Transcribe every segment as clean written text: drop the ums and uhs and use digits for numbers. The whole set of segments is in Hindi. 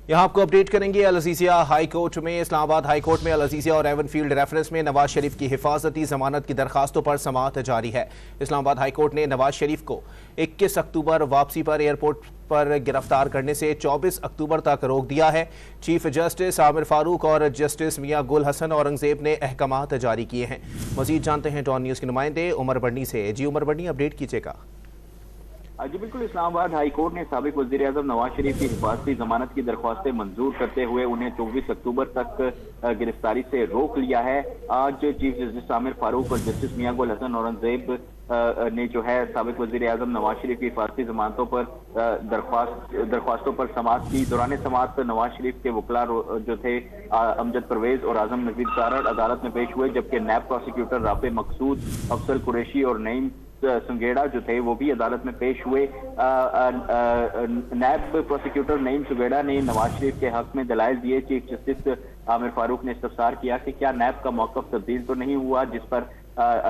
यहाँ आपको अपडेट करेंगे। अल अज़ीज़िया हाई कोर्ट में, इस्लामाबाद हाई कोर्ट में अल अज़ीज़िया और एवनफील्ड रेफरेंस में नवाज शरीफ की हिफाजती जमानत की दरखास्तों पर समाअत जारी है। इस्लामाबाद हाई कोर्ट ने नवाज शरीफ को 21 अक्टूबर वापसी पर एयरपोर्ट पर गिरफ्तार करने से 24 अक्टूबर तक रोक दिया है। चीफ जस्टिस आमिर फारूक और जस्टिस मियां गुल हसन औरंगजेब ने अहकामात जारी किए हैं। मजीद जानते हैं डॉन न्यूज़ के नुमाइंदे उमर बर्नी से। जी उमर बर्नी, अपडेट कीजिएगा। जी बिल्कुल, इस्लामाबाद हाई कोर्ट ने साबिक वज़ीर आज़म नवाज शरीफ की हिफाजती जमानत की दरख्वास्तें मंजूर करते हुए उन्हें 24 अक्टूबर तक गिरफ्तारी से रोक लिया है। आज चीफ जस्टिस आमिर फारूक और जस्टिस मियां गुल हसन औरंगजेब ने जो है साबिक वज़ीर आज़म नवाज शरीफ की हिफाजती जमानतों पर दरख्वास्तों पर समाअत की। दौरान समाअत नवाज शरीफ के वकला जो थे अमजद परवेज और आजम नजीर तारड़ अदालत में पेश हुए, जबकि नैब प्रोसिक्यूटर राफे मकसूद, अफसल कुरैशी और नईम सुंगेड़ा जो थे वो भी अदालत में पेश हुए। नैब प्रोसिक्यूटर नईम सुंगेड़ा ने नवाज शरीफ के हक में दलाइल दिए। चीफ जस्टिस आमिर फारूक ने इस्तफसार किया कि क्या नैब का मौकफ तब्दील तो नहीं हुआ, जिस पर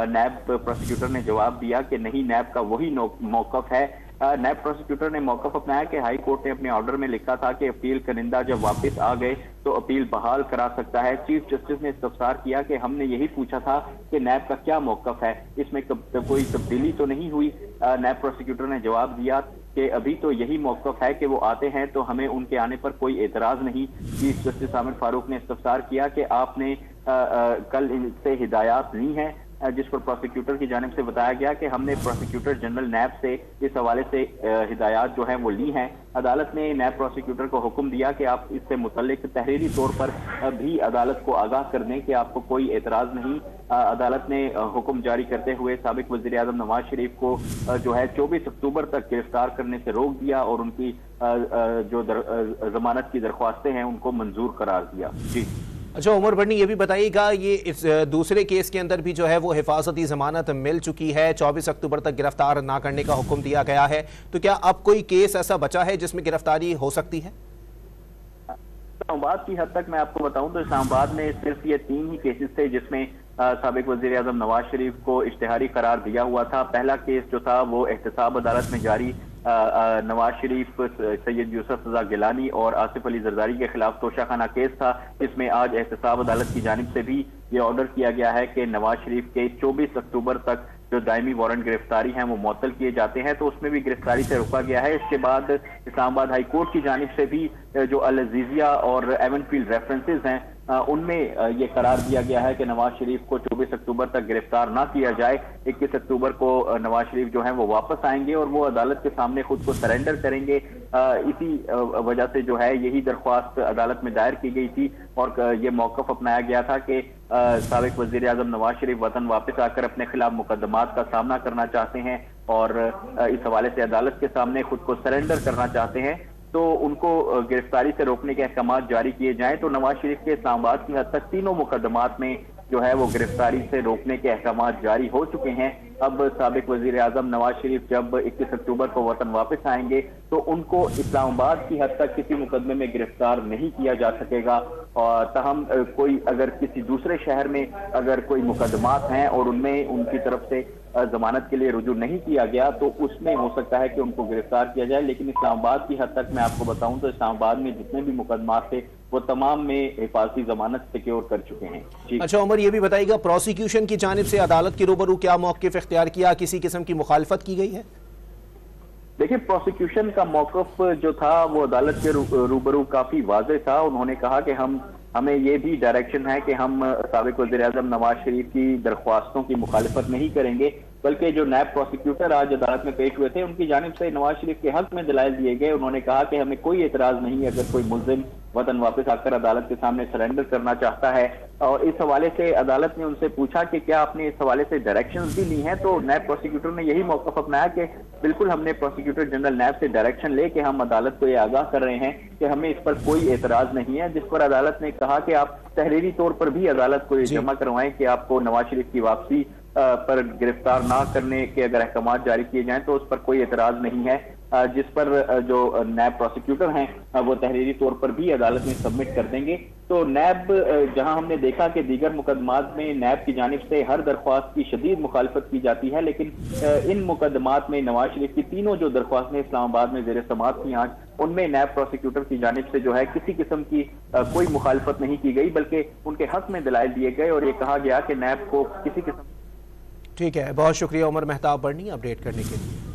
नैब प्रोसिक्यूटर ने जवाब दिया कि नहीं, नैब का वही मौकफ है। नैब प्रोसिक्यूटर ने मौकफ अपनाया कि हाई कोर्ट ने अपने ऑर्डर में लिखा था कि अपील कनिंदा जब वापस आ गए तो अपील बहाल करा सकता है। चीफ जस्टिस ने इस्तफसार किया कि हमने यही पूछा था कि नैब का क्या मौकफ है, इसमें कोई तब्दीली तो नहीं हुई। नैब प्रोसिक्यूटर ने जवाब दिया कि अभी तो यही मौकफ है कि वो आते हैं तो हमें उनके आने पर कोई एतराज नहीं। चीफ जस्टिस आमिर फारूक ने इस्तफसार किया कि आपने कल इनसे हिदायत ली हैं, जिस पर प्रोसिक्यूटर की जानिब से बताया गया कि हमने प्रोसिक्यूटर जनरल नैब से इस हवाले से हिदायत जो है वो ली हैं। अदालत ने नैब प्रोसिक्यूटर को हुक्म दिया कि आप इससे मुतल्लिक तहरीरी तौर पर भी अदालत को आगाह कर दें कि आपको कोई एतराज नहीं। अदालत ने हुक्म जारी करते हुए साबिक वज़ीर आज़म नवाज शरीफ को जो है 24 अक्टूबर तक गिरफ्तार करने से रोक दिया और उनकी जो जमानत की दरख्वास्तें हैं उनको मंजूर करार दिया। जी अच्छा उमर बर्नी, ये भी बताइएगा, ये इस दूसरे केस के अंदर भी जो है वो हिफाजती जमानत मिल चुकी है, 24 अक्टूबर तक गिरफ्तार ना करने का हुक्म दिया गया है, तो क्या अब कोई केस ऐसा बचा है जिसमें गिरफ्तारी हो सकती है? इस्लामाबाद की हद तक मैं आपको बताऊं तो इस्लामाबाद में सिर्फ ये 3 ही केसेस थे जिसमें साबिक वज़ीर आज़म नवाज शरीफ को इश्तिहारी करार दिया हुआ था। पहला केस जो था वो एहतसाब अदालत में जारी नवाज शरीफ, सैयद यूसुफ रज़ा गिलानी और आसिफ अली जरदारी के खिलाफ तोशाखाना केस था, जिसमें आज एहतसाब अदालत की जानिब से भी ये ऑर्डर किया गया है कि नवाज शरीफ के 24 अक्टूबर तक जो दायमी वारंट गिरफ्तारी हैं वो मुअत्तल किए जाते हैं, तो उसमें भी गिरफ्तारी से रोका गया है। इसके बाद इस्लामाबाद हाई कोर्ट की जानिब से भी जो अल अज़ीज़िया और एवनफील्ड रेफरेंसेस हैं उनमें ये करार दिया गया है कि नवाज शरीफ को 24 अक्टूबर तक गिरफ्तार ना किया जाए। 21 अक्टूबर को नवाज शरीफ जो है वो वापस आएंगे और वो अदालत के सामने खुद को सरेंडर करेंगे। इसी वजह से जो है यही दरख्वास्त अदालत में दायर की गई थी और ये मौकफ अपनाया गया था कि साबिक वज़ीर आज़म नवाज शरीफ वतन वापस आकर अपने खिलाफ मुकदमात का सामना करना चाहते हैं और इस हवाले से अदालत के सामने खुद को सरेंडर करना चाहते हैं, तो उनको गिरफ्तारी से रोकने के अहकामात जारी किए जाएं। तो नवाज शरीफ के इस्लामाबाद की हद तक तीनों मुकदमात में जो है वो गिरफ्तारी से रोकने के अहकामात जारी हो चुके हैं। अब साबिक वज़ीर आज़म नवाज शरीफ जब 21 अक्टूबर को वतन वापस आएंगे तो उनको इस्लामाबाद की हद तक किसी मुकदमे में गिरफ्तार नहीं किया जा सकेगा। और तहम कोई अगर किसी दूसरे शहर में अगर कोई मुकदमात हैं और उनमें उनकी तरफ से जमानत के लिए रुजू नहीं किया गया तो उसमें हो सकता है कि उनको गिरफ्तार किया जाए, लेकिन इस्लामाबाद की हद तक मैं आपको बताऊं तो इस्लामाबाद में जितने भी मुकदमात थे वो तमाम में हिफाजती जमानत सिक्योर कर चुके हैं। अच्छा उमर, ये भी बताइएगा, प्रोसिक्यूशन की जानिब से अदालत के रूबरू क्या मौक़िफ़ इख्तियार किया, किसी किस्म की मुखालफत की गई है? देखिए, प्रोसिक्यूशन का मौकफ जो था वो अदालत के रूबरू काफी वाज़ेह था। उन्होंने कहा कि हमें ये भी डायरेक्शन है कि हम साबिक वज़ीर आज़म नवाज शरीफ की दरख्वास्तों की मुखालिफत नहीं करेंगे, बल्कि जो नैब प्रोसिक्यूटर आज अदालत में पेश हुए थे उनकी जानिब से नवाज शरीफ के हक में दलाइल दिए गए। उन्होंने कहा कि हमें कोई एतराज नहीं है अगर कोई मुल्ज़िम वतन वापस आकर अदालत के सामने सरेंडर करना चाहता है। और इस हवाले से अदालत ने उनसे पूछा कि क्या आपने इस हवाले से डायरेक्शंस भी ली हैं, तो नैब प्रोसिक्यूटर ने यही मौक़िफ़ अपनाया कि बिल्कुल हमने प्रोसिक्यूटर जनरल नैब से डायरेक्शन ले कि हम अदालत को ये आगाह कर रहे हैं कि हमें इस पर कोई एतराज नहीं है, जिस पर अदालत ने कहा कि आप तहरीरी तौर पर भी अदालत को ये जमा करवाएं कि आपको नवाज शरीफ की वापसी पर गिरफ्तार ना करने के अगर अहकामात जारी किए जाएं तो उस पर कोई एतराज नहीं है। जिस पर जो नैब प्रोसिक्यूटर हैं वो तहरीरी तौर पर भी अदालत में सबमिट कर देंगे। तो नैब, जहां हमने देखा कि दीगर मुकदमात में नैब की जानिब से हर दरख्वास्त की शदीद मुखालफत की जाती है, लेकिन इन मुकदमात में नवाज शरीफ की तीनों जो दरख्वास्तें इस्लामाबाद में जेर समाअत थी आज, उनमें नैब प्रोसिक्यूटर की जानिब से जो है किसी किस्म की कोई मुखालफत नहीं की गई, बल्कि उनके हक में दलाइल दिए गए और ये कहा गया कि नैब को किसी किस्म। ठीक है, बहुत शुक्रिया उमर मेहताब बर्नी अपडेट करने के लिए।